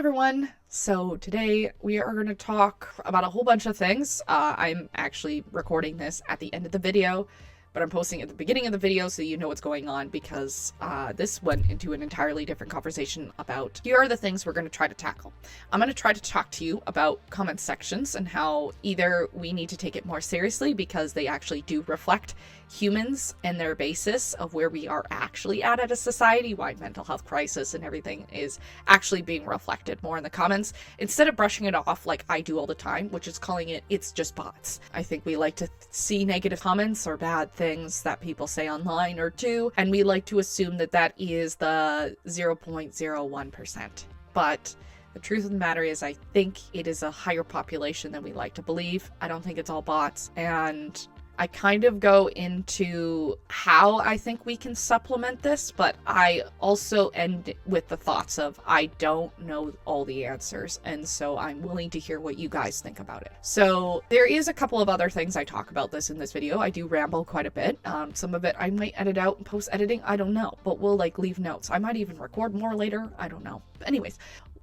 everyone. So today we are going to talk about a whole bunch of things. I'm actually recording this at the end of the video, but I'm posting at the beginning of the video so you know what's going on because this went into an entirely different conversation about here are the things we're going to try to tackle. I'm going to try to talk to you about comment sections and how either we need to take it more seriously because they actually do reflect humans and their basis of where we are actually at a society, why mental health crisis and everything is actually being reflected more in the comments instead of brushing it off like I do all the time, which is calling it's just bots. I think we like to see negative comments or bad things that people say online or do, and we like to assume that that is the 0.01%. But the truth of the matter is I think it is a higher population than we like to believe. I don't think it's all bots, and I kind of go into how I think we can supplement this, but I also end with the thoughts of I don't know all the answers, and so I'm willing to hear what you guys think about it. So there is a couple of other things I talk about this in this video. I do ramble quite a bit. Some of it I might edit out in post-editing. I don't know, but we'll leave notes. I might even record more later. I don't know. But anyways,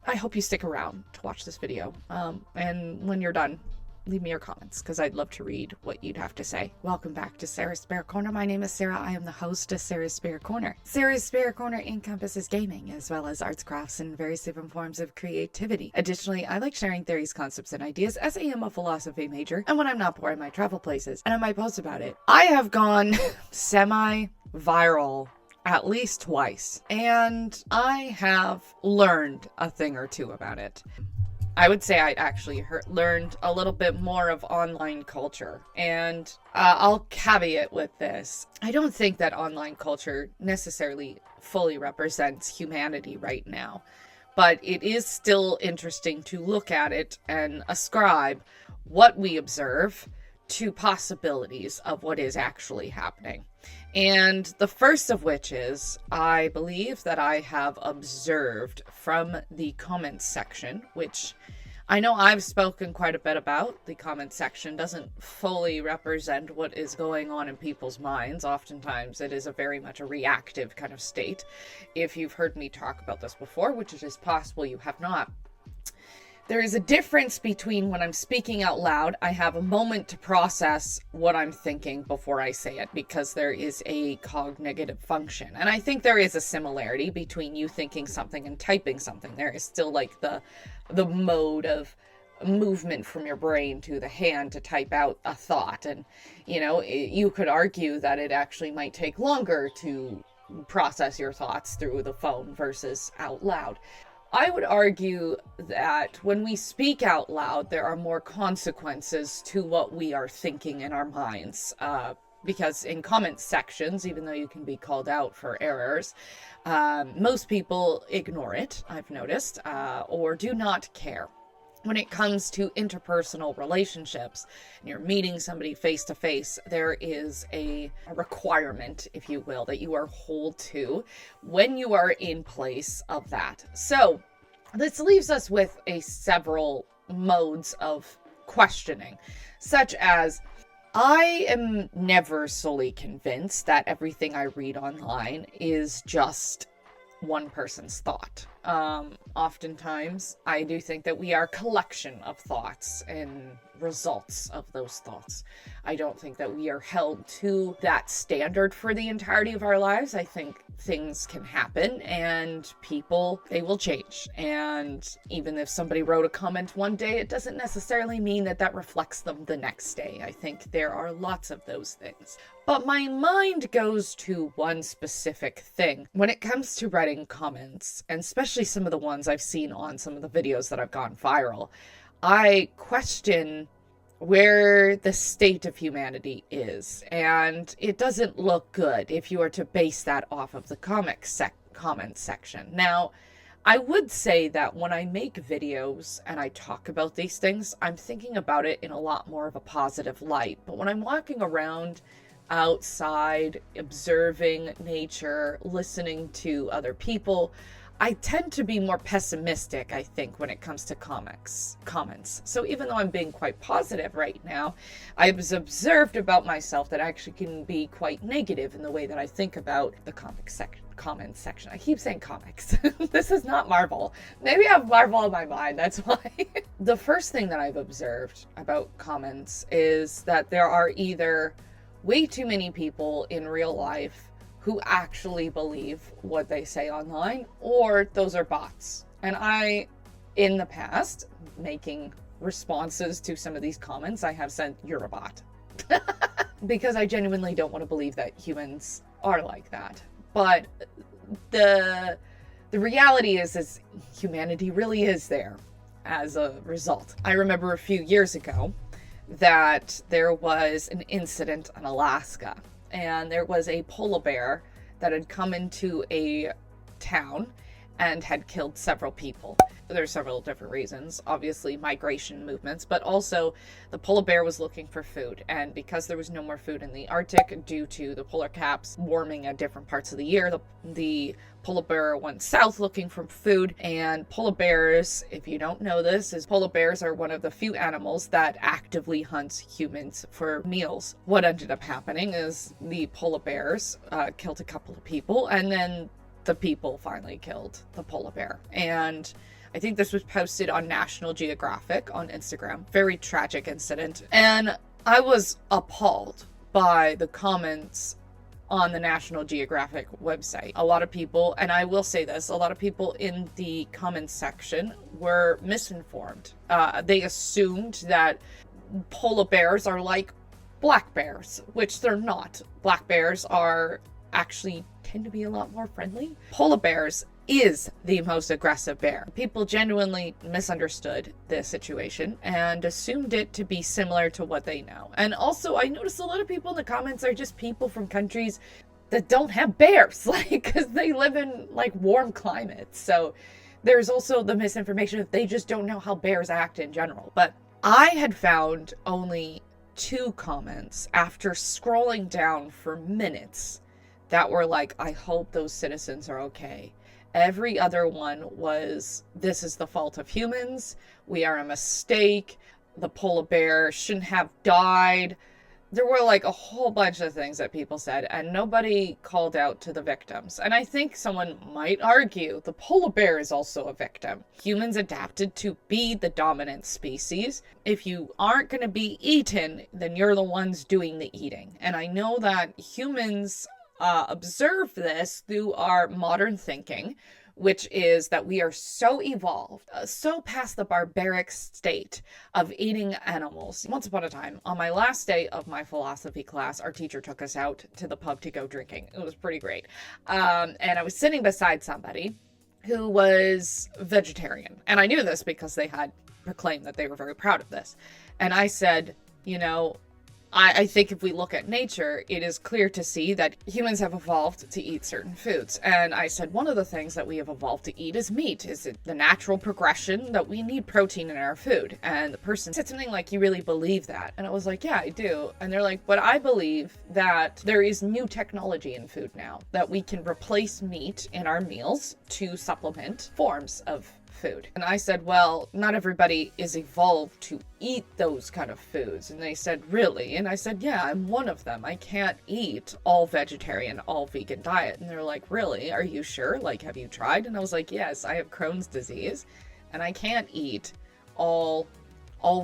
I hope you stick around to watch this video. And when you're done, leave me your comments because I'd love to read what you'd have to say. Welcome back to Sarah's Spare Corner. My name is Sarah. I am the host of Sarah's Spare Corner. Sarah's Spare Corner encompasses gaming as well as arts, crafts, and various different forms of creativity. Additionally, I like sharing theories, concepts, and ideas as I am a philosophy major, and when I'm not bored, I might travel places and I might post about it. I have gone semi-viral at least twice, and I have learned a thing or two about it. I would say I actually learned a little bit more of online culture, and I'll caveat with this. I don't think that online culture necessarily fully represents humanity right now, but it is still interesting to look at it and ascribe what we observe to possibilities of what is actually happening. And the first of which is, I believe that I have observed from the comments section, which I know I've spoken quite a bit about. The comment section doesn't fully represent what is going on in people's minds. Oftentimes it is very much a reactive kind of state. If you've heard me talk about this before, which it is possible you have not, there is a difference between when I'm speaking out loud, I have a moment to process what I'm thinking before I say it, because there is a cognitive function. And I think there is a similarity between you thinking something and typing something. There is still the mode of movement from your brain to the hand to type out a thought. And, you could argue that it actually might take longer to process your thoughts through the phone versus out loud. I would argue that when we speak out loud, there are more consequences to what we are thinking in our minds. Because in comment sections, even though you can be called out for errors, most people ignore it, I've noticed, or do not care. When it comes to interpersonal relationships, and you're meeting somebody face to face, there is a requirement, if you will, that you are held to when you are in place of that. So this leaves us with several modes of questioning, such as, I am never solely convinced that everything I read online is just one person's thought. Oftentimes, I do think that we are a collection of thoughts and results of those thoughts. I don't think that we are held to that standard for the entirety of our lives. I think things can happen and people, they will change. And even if somebody wrote a comment one day, it doesn't necessarily mean that that reflects them the next day. I think there are lots of those things. But my mind goes to one specific thing when it comes to writing comments, and especially some of the ones I've seen on some of the videos that have gone viral. I question where the state of humanity is, and it doesn't look good if you are to base that off of the comment section. Now, I would say that when I make videos and I talk about these things, I'm thinking about it in a lot more of a positive light. But when I'm walking around outside, observing nature, listening to other people, I tend to be more pessimistic, I think, when it comes to comments. So even though I'm being quite positive right now, I've observed about myself that I actually can be quite negative in the way that I think about the comment comments section. I keep saying comics. This is not Marvel. Maybe I have Marvel in my mind, that's why. The first thing that I've observed about comments is that there are either way too many people in real life who actually believe what they say online, or those are bots. And I, in the past, making responses to some of these comments, I have said, you're a bot. Because I genuinely don't want to believe that humans are like that. But the reality is humanity really is there as a result. I remember a few years ago that there was an incident in Alaska, and there was a polar bear that had come into a town and had killed several people. There's several different reasons, obviously migration movements, but also the polar bear was looking for food. And because there was no more food in the Arctic due to the polar caps warming at different parts of the year, the polar bear went south looking for food. And polar bears, if you don't know this, is polar bears are one of the few animals that actively hunts humans for meals. What ended up happening is the polar bears killed a couple of people, and then the people finally killed the polar bear. And I think this was posted on National Geographic on Instagram. Very tragic incident. And I was appalled by the comments on the National Geographic website. A lot of people, and I will say this, a lot of people in the comments section were misinformed. They assumed that polar bears are like black bears, which they're not. Black bears are actually tend to be a lot more friendly. Polar bears is the most aggressive bear. People genuinely misunderstood the situation and assumed it to be similar to what they know. And also, I noticed a lot of people in the comments are just people from countries that don't have bears, like, because they live in like warm climates. So there's also the misinformation that they just don't know how bears act in general. But I had found only 2 comments after scrolling down for minutes that were like, I hope those citizens are okay. Every other one was, this is the fault of humans. We are a mistake. The polar bear shouldn't have died. There were like a whole bunch of things that people said, and nobody called out to the victims. And I think someone might argue the polar bear is also a victim. Humans adapted to be the dominant species. If you aren't going to be eaten, then you're the ones doing the eating. And I know that humans observe this through our modern thinking, which is that we are so evolved, so past the barbaric state of eating animals. Once upon a time, on my last day of my philosophy class, our teacher took us out to the pub to go drinking. It was pretty great. And I was sitting beside somebody who was vegetarian. And I knew this because they had proclaimed that they were very proud of this. And I said, you know, I think if we look at nature, it is clear to see that humans have evolved to eat certain foods. And I said, one of the things that we have evolved to eat is meat. Is it the natural progression that we need protein in our food? And the person said something like, you really believe that? And I was like, yeah, I do. And they're like, but I believe that there is new technology in food now, that we can replace meat in our meals to supplement forms of food. And I said, well, not everybody is evolved to eat those kind of foods. And they said, really? And I said, yeah, I'm one of them. I can't eat all vegetarian, all vegan diet. And they're like, really? Are you sure? Like, have you tried? And I was like, yes, I have Crohn's disease and I can't eat all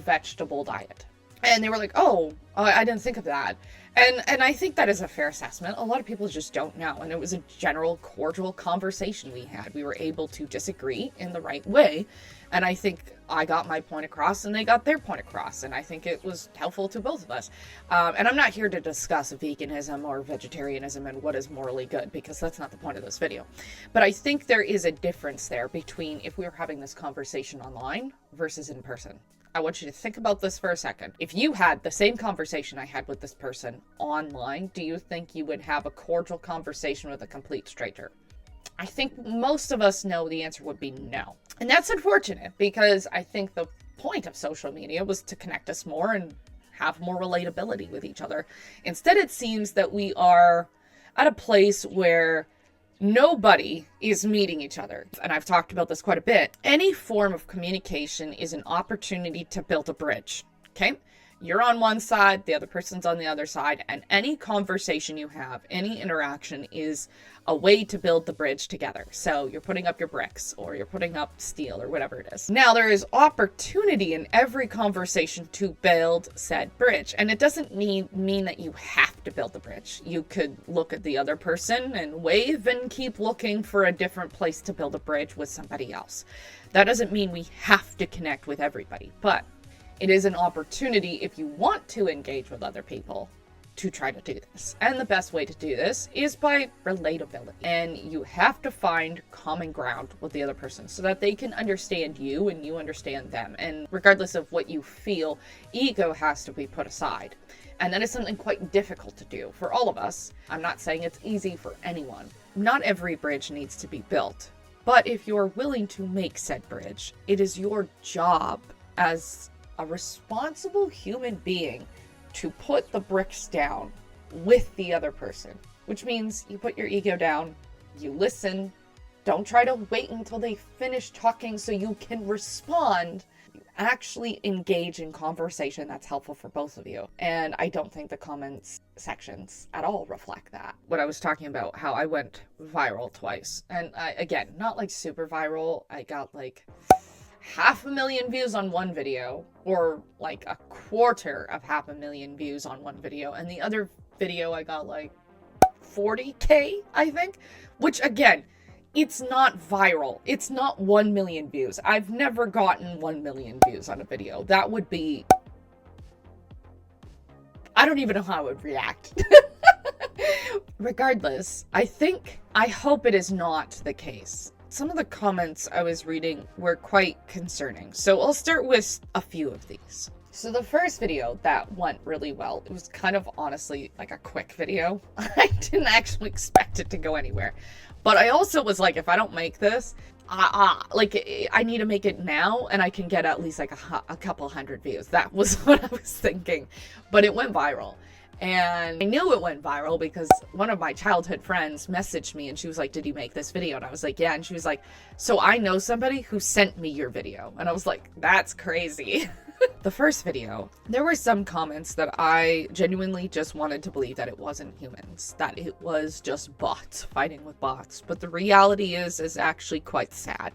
vegetable diet. And they were like, oh, I didn't think of that. And I think that is a fair assessment. A lot of people just don't know. And it was a general, cordial conversation we had. We were able to disagree in the right way. And I think I got my point across and they got their point across. And I think it was helpful to both of us. And I'm not here to discuss veganism or vegetarianism and what is morally good, because that's not the point of this video. But I think there is a difference there between if we were having this conversation online versus in person. I want you to think about this for a second. If you had the same conversation I had with this person online, do you think you would have a cordial conversation with a complete stranger? I think most of us know the answer would be no. And that's unfortunate, because I think the point of social media was to connect us more and have more relatability with each other. Instead, it seems that we are at a place where nobody is meeting each other. And I've talked about this quite a bit. Any form of communication is an opportunity to build a bridge. Okay? You're on one side, the other person's on the other side, and any conversation you have, any interaction is a way to build the bridge together. So you're putting up your bricks, or you're putting up steel, or whatever it is. Now, there is opportunity in every conversation to build said bridge, and it doesn't mean that you have to build the bridge. You could look at the other person and wave and keep looking for a different place to build a bridge with somebody else. That doesn't mean we have to connect with everybody, but it is an opportunity if you want to engage with other people to try to do this. And the best way to do this is by relatability. And you have to find common ground with the other person so that they can understand you and you understand them. And regardless of what you feel, ego has to be put aside. And that is something quite difficult to do for all of us. I'm not saying it's easy for anyone. Not every bridge needs to be built. But if you're willing to make said bridge, it is your job as a responsible human being to put the bricks down with the other person, which means you put your ego down, you listen, don't try to wait until they finish talking so you can respond. You actually engage in conversation that's helpful for both of you. And I don't think the comments sections at all reflect that. What I was talking about, how I went viral twice. And again, not like super viral. I got like 500,000 views on one video, or like 250,000 views on one video, and the other video I got like 40k, I think, which again, it's not viral. It's not 1 million views. I've never gotten 1 million views on a video. That would be, I don't even know how I would react. Regardless, I hope it is not the case. Some of the comments I was reading were quite concerning. So I'll start with a few of these. So the first video that went really well, it was kind of honestly like a quick video. I didn't actually expect it to go anywhere. But I also was like, if I don't make this, I need to make it now and I can get at least like a couple hundred views. That was what I was thinking. But it went viral. And I knew it went viral because one of my childhood friends messaged me and she was like, did you make this video? And I was like, yeah. And she was like, so I know somebody who sent me your video. And I was like, that's crazy. The first video, there were some comments that I genuinely just wanted to believe that it wasn't humans, that it was just bots fighting with bots. But the reality is actually quite sad.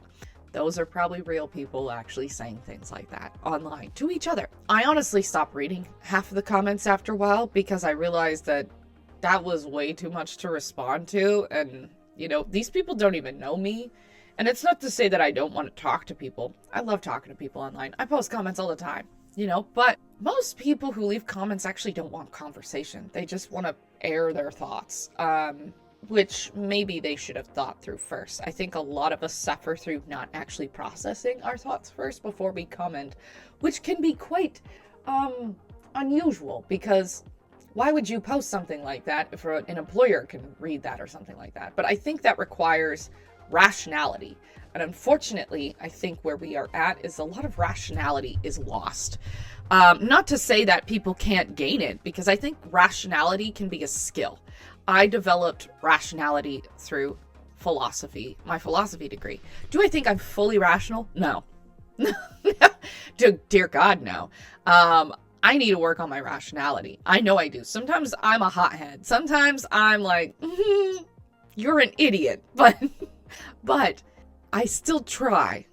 Those are probably real people actually saying things like that online to each other. I honestly stopped reading half of the comments after a while because I realized that that was way too much to respond to. And, you know, these people don't even know me. And it's not to say that I don't want to talk to people. I love talking to people online. I post comments all the time, you know, but most people who leave comments actually don't want conversation. They just want to air their thoughts. Which maybe they should have thought through first. I think a lot of us suffer through not actually processing our thoughts first before we comment, which can be quite unusual, because why would you post something like that if an employer can read that or something like that? But I think that requires rationality. And unfortunately, I think where we are at is a lot of rationality is lost. Not to say that people can't gain it, because I think rationality can be a skill. I developed rationality through philosophy, my philosophy degree. Do I think I'm fully rational? No. Dear God, no. I need to work on my rationality. I know I do. Sometimes I'm a hothead. Sometimes I'm like, you're an idiot. But I still try.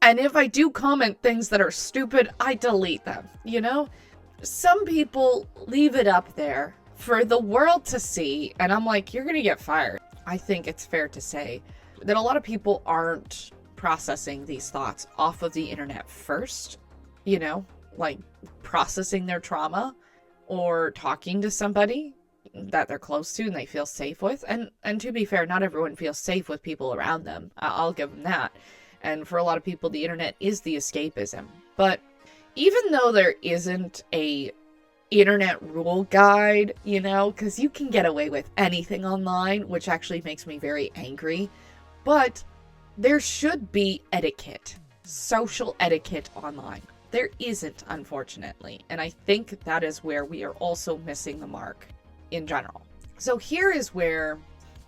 And if I do comment things that are stupid, I delete them, you know? Some people leave it up there for the world to see, and I'm like, you're gonna get fired. I think it's fair to say that a lot of people aren't processing these thoughts off of the internet first, you know, like processing their trauma or talking to somebody that they're close to and they feel safe with. And to be fair, not everyone feels safe with people around them. I'll give them that. And for a lot of people, the internet is the escapism. But even though there isn't a internet rule guide, you know, because you can get away with anything online, which actually makes me very angry, but there should be etiquette, social etiquette online. There isn't, unfortunately, and I think that is where we are also missing the mark in general. So here is where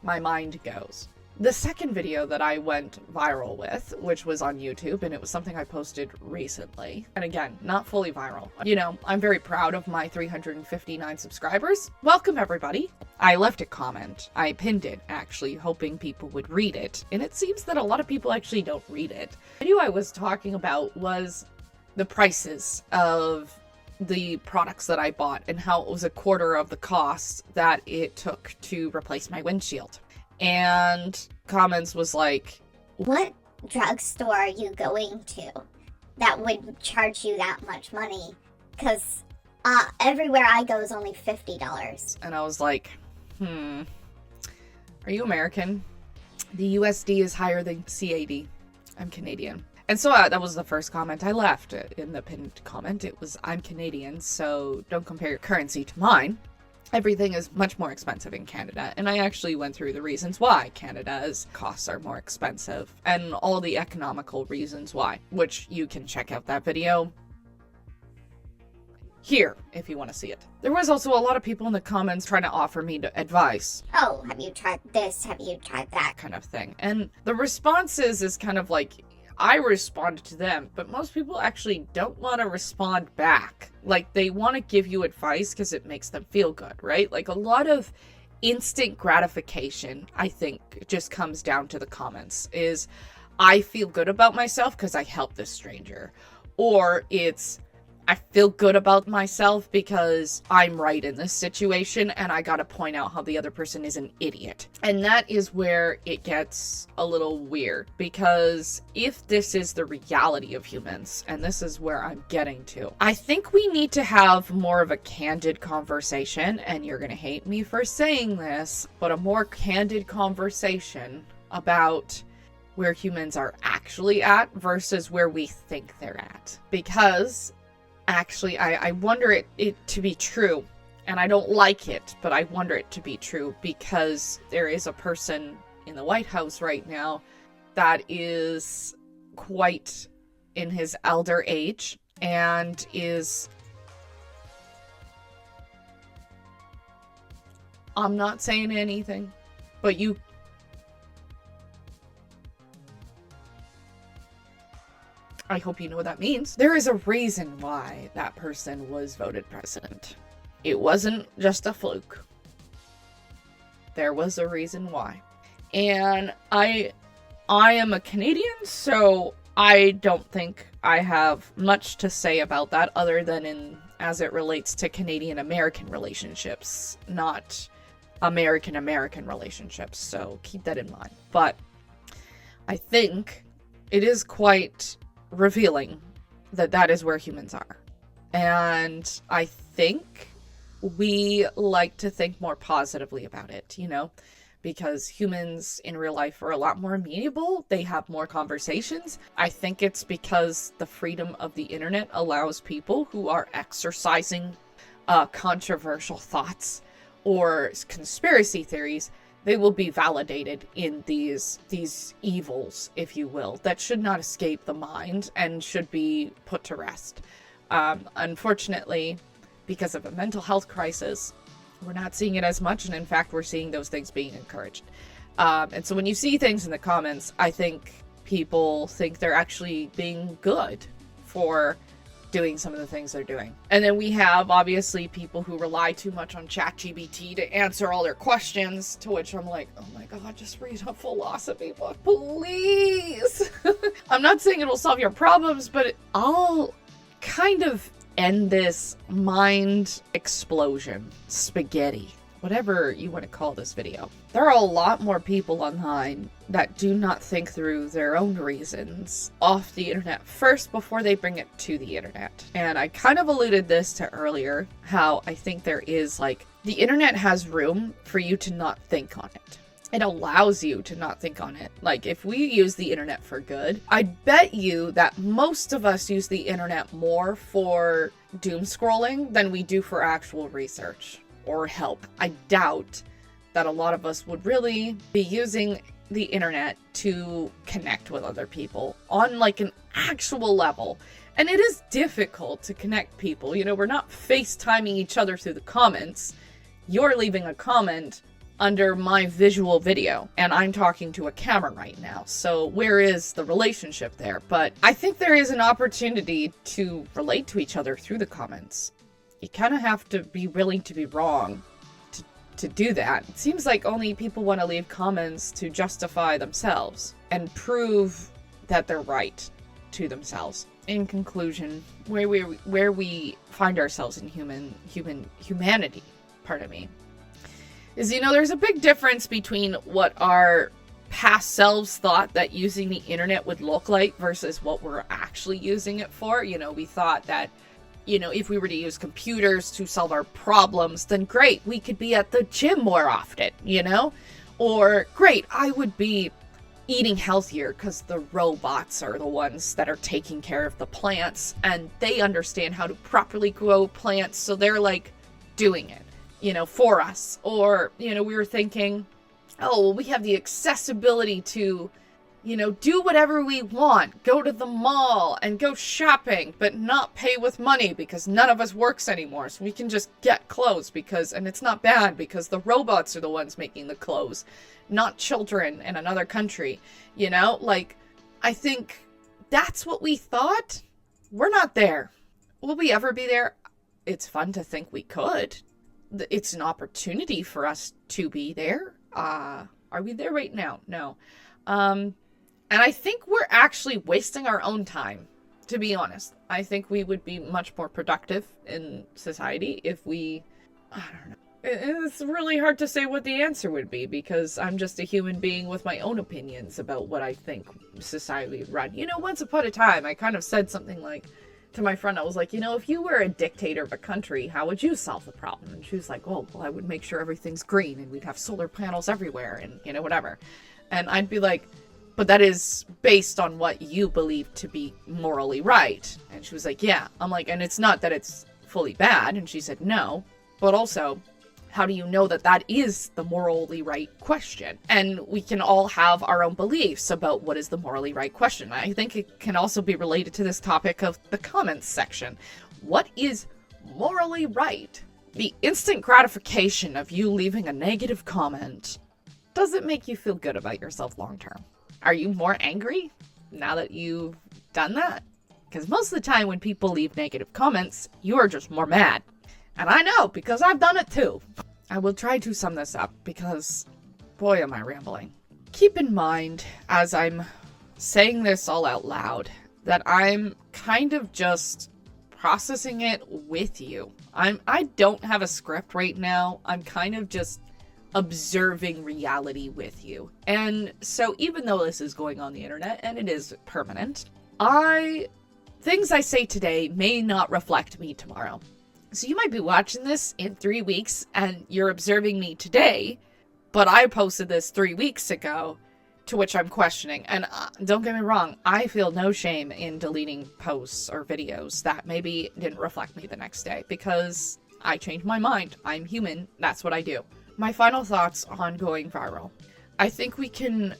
my mind goes. The second video that I went viral with, which was on YouTube, and it was something I posted recently, and again, not fully viral. You know, I'm very proud of my 359 subscribers. Welcome, everybody. I left a comment. I pinned it, actually, hoping people would read it, and it seems that a lot of people actually don't read it. The video I was talking about was the prices of the products that I bought and how it was a quarter of the cost that it took to replace my windshield. And comments was like, what drugstore are you going to that would charge you that much money? Because everywhere I go is only $50. And I was like, are you American? The USD is higher than CAD. I'm Canadian. And so that was the first comment I left. In the pinned comment, it was, I'm Canadian, so don't compare your currency to mine. Everything is much more expensive in Canada, and I actually went through the reasons why Canada's costs are more expensive and all the economical reasons why, which you can check out that video here if you want to see it. There was also a lot of people in the comments trying to offer me advice. Oh, have you tried this? Have you tried that? Kind of thing. And the responses is kind of like, I responded to them, but most people actually don't want to respond back. Like, they want to give you advice because it makes them feel good, right? Like, a lot of instant gratification, I think, just comes down to the comments. Is, I feel good about myself because I helped this stranger. Or it's, I feel good about myself because I'm right in this situation and I gotta point out how the other person is an idiot. And that is where it gets a little weird, because if this is the reality of humans, and this is where I'm getting to, I think we need to have more of a candid conversation, and you're gonna hate me for saying this, but a more candid conversation about where humans are actually at versus where we think they're at. Because actually, I wonder it to be true, and I don't like it, but I wonder it to be true, because there is a person in the White House right now that is quite in his elder age and is, I'm not saying anything, but I hope you know what that means. There is a reason why that person was voted president. It wasn't just a fluke. There was a reason why. And I am a Canadian, so I don't think I have much to say about that other than as it relates to Canadian-American relationships, not American-American relationships. So keep that in mind. But I think it is quite revealing that is where humans are. And I think we like to think more positively about it, you know, because humans in real life are a lot more amenable. They have more conversations. I think it's because the freedom of the internet allows people who are exercising controversial thoughts or conspiracy theories, they will be validated in these evils, if you will, that should not escape the mind and should be put to rest. Unfortunately, because of a mental health crisis, we're not seeing it as much, and in fact, we're seeing those things being encouraged. And so when you see things in the comments, I think people think they're actually being good for doing some of the things they're doing. And then we have, obviously, people who rely too much on ChatGPT to answer all their questions, to which I'm like, oh my god, just read a philosophy book, please! I'm not saying it'll solve your problems, but I'll kind of end this mind explosion, spaghetti, whatever you want to call this video. There are a lot more people online that do not think through their own reasons off the internet first before they bring it to the internet. And I kind of alluded this to earlier, how I think there is, like, the internet has room for you to not think on it. It allows you to not think on it. Like, if we use the internet for good, I bet you that most of us use the internet more for doom scrolling than we do for actual research or help. I doubt that a lot of us would really be using the internet to connect with other people on, like, an actual level. And it is difficult to connect people. You know, we're not FaceTiming each other through the comments. You're leaving a comment, under my visual video, and I'm talking to a camera right now. So where is the relationship there? But I think there is an opportunity to relate to each other through the comments. You kind of have to be willing to be wrong to do that. It seems like only people want to leave comments to justify themselves and prove that they're right to themselves. In conclusion, where we find ourselves in humanity, pardon me, is, there's a big difference between what our past selves thought that using the internet would look like versus what we're actually using it for. We thought that, if we were to use computers to solve our problems, then great, we could be at the gym more often, or great, I would be eating healthier because the robots are the ones that are taking care of the plants and they understand how to properly grow plants, so they're like doing it for us. Or we were thinking, oh, well, we have the accessibility to do whatever we want, go to the mall and go shopping, but not pay with money because none of us works anymore, so we can just get clothes and it's not bad because the robots are the ones making the clothes, not children in another country. I think that's what we thought. We're not there. Will we ever be there? It's fun to think we could. It's an opportunity for us to be there. Are we there right now? No. And I think we're actually wasting our own time, to be honest. I think we would be much more productive in society if I don't know. It's really hard to say what the answer would be because I'm just a human being with my own opinions about what I think society would run. Once upon a time, I kind of said something like to my friend, I was like, if you were a dictator of a country, how would you solve the problem? And she was like, oh, well, I would make sure everything's green and we'd have solar panels everywhere and, whatever. And I'd be like, but that is based on what you believe to be morally right. And she was like, yeah. I'm like, and it's not that it's fully bad. And she said, no. But also, how do you know that that is the morally right question? And we can all have our own beliefs about what is the morally right question. I think it can also be related to this topic of the comments section. What is morally right? The instant gratification of you leaving a negative comment, does it make you feel good about yourself long term? Are you more angry now that you've done that? Because most of the time when people leave negative comments, you are just more mad. And I know, because I've done it too. I will try to sum this up because, boy, am I rambling. Keep in mind, as I'm saying this all out loud, that I'm kind of just processing it with you. I don't have a script right now. I'm kind of just observing reality with you. And so even though this is going on the internet and it is permanent, things I say today may not reflect me tomorrow. So you might be watching this in 3 weeks and you're observing me today, but I posted this 3 weeks ago, to which I'm questioning. And don't get me wrong, I feel no shame in deleting posts or videos that maybe didn't reflect me the next day because I changed my mind. I'm human. That's what I do. My final thoughts on going viral. I think we can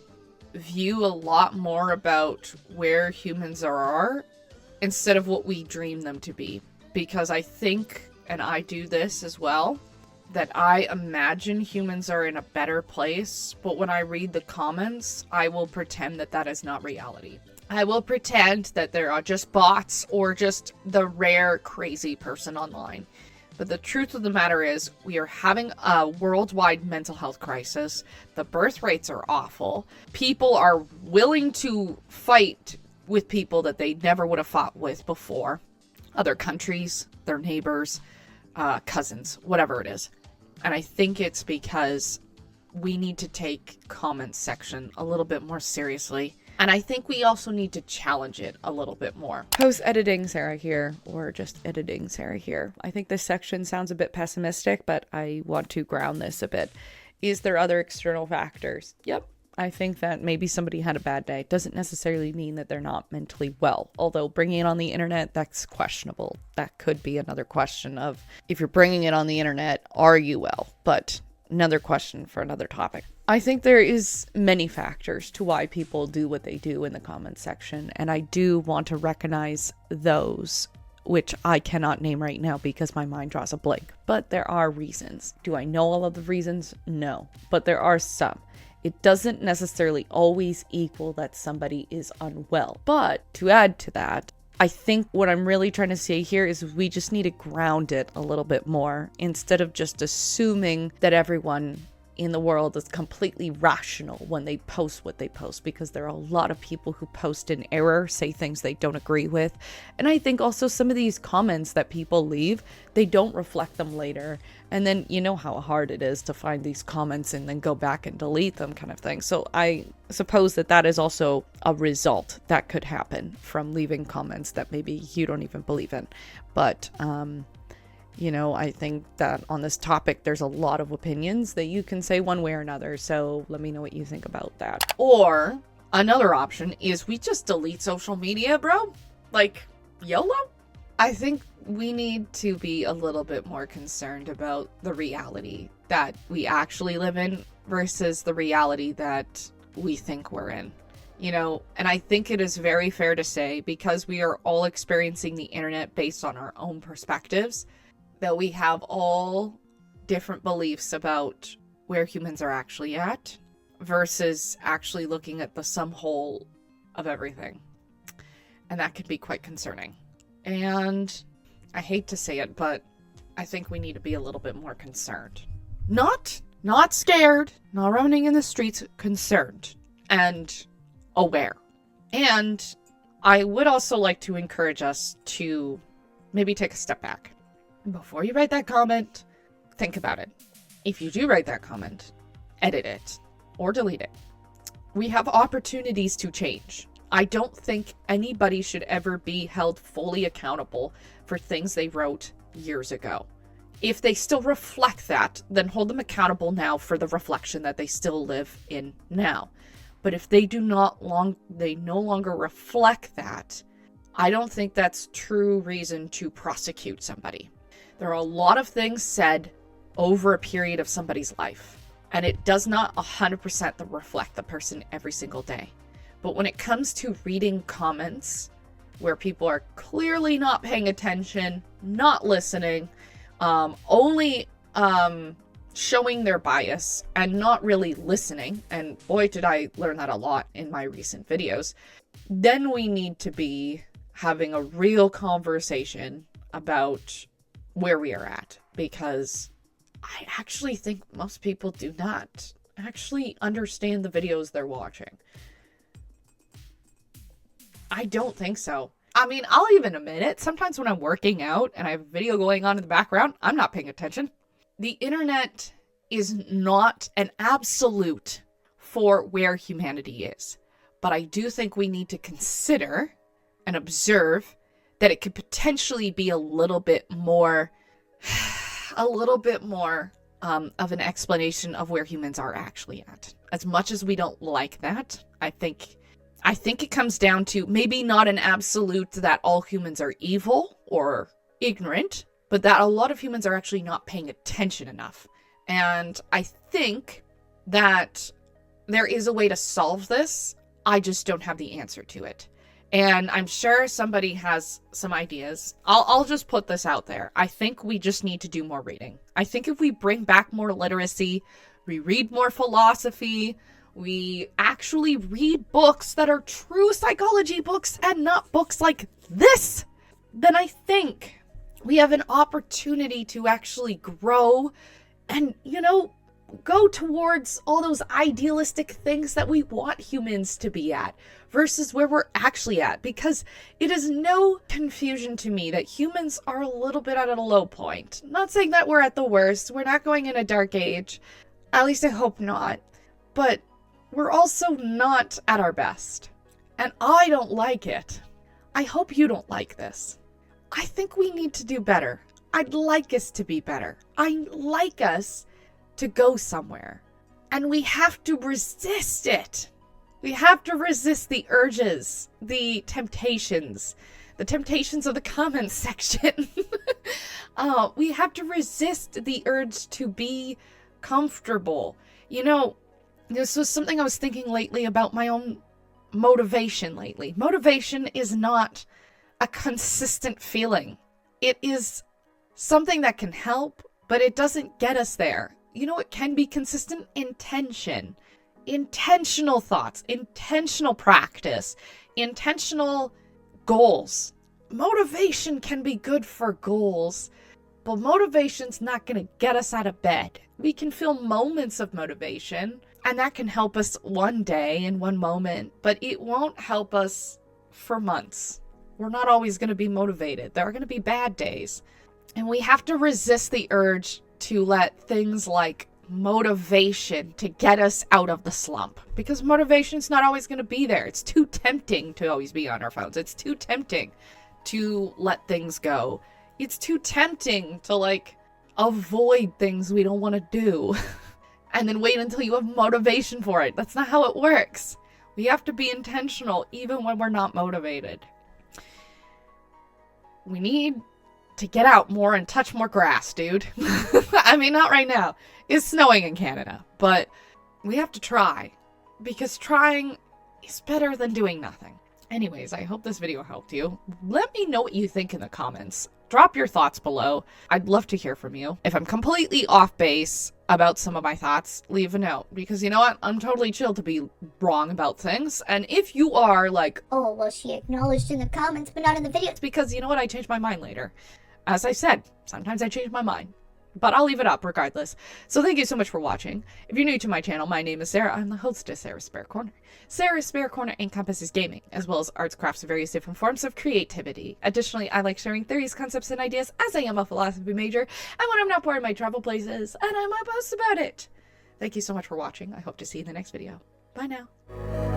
view a lot more about where humans are instead of what we dream them to be. Because I think, and I do this as well, that I imagine humans are in a better place, but when I read the comments, I will pretend that that is not reality. I will pretend that there are just bots or just the rare crazy person online. But the truth of the matter is, we are having a worldwide mental health crisis. The birth rates are awful. People are willing to fight with people that they never would have fought with before. Other countries, their neighbors, cousins, whatever it is. And I think it's because we need to take comment section a little bit more seriously. And I think we also need to challenge it a little bit more. Post-editing Sarah here, or just editing Sarah here. I think this section sounds a bit pessimistic, but I want to ground this a bit. Is there other external factors? Yep. I think that maybe somebody had a bad day. Doesn't necessarily mean that they're not mentally well. Although bringing it on the internet, that's questionable. That could be another question of, if you're bringing it on the internet, are you well? But another question for another topic. I think there is many factors to why people do what they do in the comments section, and I do want to recognize those which I cannot name right now because my mind draws a blank. But there are reasons. Do I know all of the reasons? No. But there are some. It doesn't necessarily always equal that somebody is unwell. But to add to that, I think what I'm really trying to say here is we just need to ground it a little bit more instead of just assuming that everyone in the world is completely rational when they post what they post, because there are a lot of people who post in error, say things they don't agree with. And I think also some of these comments that people leave, they don't reflect them later. And then you know how hard it is to find these comments and then go back and delete them kind of thing. So I suppose that that is also a result that could happen from leaving comments that maybe you don't even believe in. But, you know, I think that on this topic, there's a lot of opinions that you can say one way or another. So let me know what you think about that. Or another option is we just delete social media, bro. Like, YOLO? I think we need to be a little bit more concerned about the reality that we actually live in versus the reality that we think we're in. You know, and I think it is very fair to say, because we are all experiencing the internet based on our own perspectives, that we have all different beliefs about where humans are actually at versus actually looking at the sum whole of everything. And that can be quite concerning. And I hate to say it, but I think we need to be a little bit more concerned. Not scared, not running in the streets, concerned and aware. And I would also like to encourage us to maybe take a step back. Before you write that comment, think about it. If you do write that comment, edit it or delete it. We have opportunities to change. I don't think anybody should ever be held fully accountable for things they wrote years ago. If they still reflect that, then hold them accountable now for the reflection that they still live in now. But if they no longer reflect that, I don't think that's true reason to prosecute somebody. There are a lot of things said over a period of somebody's life, and it does not 100% reflect the person every single day. But when it comes to reading comments where people are clearly not paying attention, not listening, only showing their bias and not really listening, and boy did I learn that a lot in my recent videos, then we need to be having a real conversation about where we are at, because I actually think most people do not actually understand the videos they're watching. I don't think so. I mean, I'll even admit it. Sometimes when I'm working out and I have a video going on in the background, I'm not paying attention. The internet is not an absolute for where humanity is. But I do think we need to consider and observe that it could potentially be a little bit more of an explanation of where humans are actually at. As much as we don't like that, I think it comes down to maybe not an absolute that all humans are evil or ignorant, but that a lot of humans are actually not paying attention enough. And I think that there is a way to solve this. I just don't have the answer to it. And I'm sure somebody has some ideas. I'll just put this out there. I think we just need to do more reading. I think if we bring back more literacy, we read more philosophy, we actually read books that are true psychology books and not books like this, then I think we have an opportunity to actually grow and, you know, go towards all those idealistic things that we want humans to be at versus where we're actually at. Because it is no confusion to me that humans are a little bit at a low point. Not saying that we're at the worst. We're not going in a dark age. At least I hope not. But we're also not at our best. And I don't like it. I hope you don't like this. I think we need to do better. I'd like us to be better. I'd like us to go somewhere. And we have to resist it. We have to resist the urges, the temptations of the comments section. We have to resist the urge to be comfortable. You know, this was something I was thinking lately about my own motivation lately. Motivation is not a consistent feeling. It is something that can help, but it doesn't get us there. You know, it can be consistent intention, intentional thoughts, intentional practice, intentional goals. Motivation can be good for goals, but motivation's not going to get us out of bed. We can feel moments of motivation, and that can help us one day in one moment, but it won't help us for months. We're not always going to be motivated. There are going to be bad days. And we have to resist the urge to let things like motivation to get us out of the slump, because motivation's not always going to be there. It's too tempting to always be on our phones. It's too tempting to let things go. It's too tempting to like avoid things we don't want to do and then wait until you have motivation for it. That's not how it works. We have to be intentional even when we're not motivated. We need to get out more and touch more grass, dude. I mean, not right now. It's snowing in Canada, but we have to try, because trying is better than doing nothing. Anyways, I hope this video helped you. Let me know what you think in the comments. Drop your thoughts below. I'd love to hear from you. If I'm completely off base about some of my thoughts, leave a note, because you know what? I'm totally chill to be wrong about things. And if you are like, oh, well, she acknowledged in the comments, but not in the video. It's because, you know what? I change my mind later. As I said, sometimes I change my mind, but I'll leave it up regardless. So thank you so much for watching. If you're new to my channel, my name is Sarah. I'm the host of Sarah's Spare Corner. Sarah's Spare Corner encompasses gaming, as well as arts, crafts, and various different forms of creativity. Additionally, I like sharing theories, concepts, and ideas, as I am a philosophy major, and when I'm not bored, I travel places, and I might post about it. Thank you so much for watching. I hope to see you in the next video. Bye now.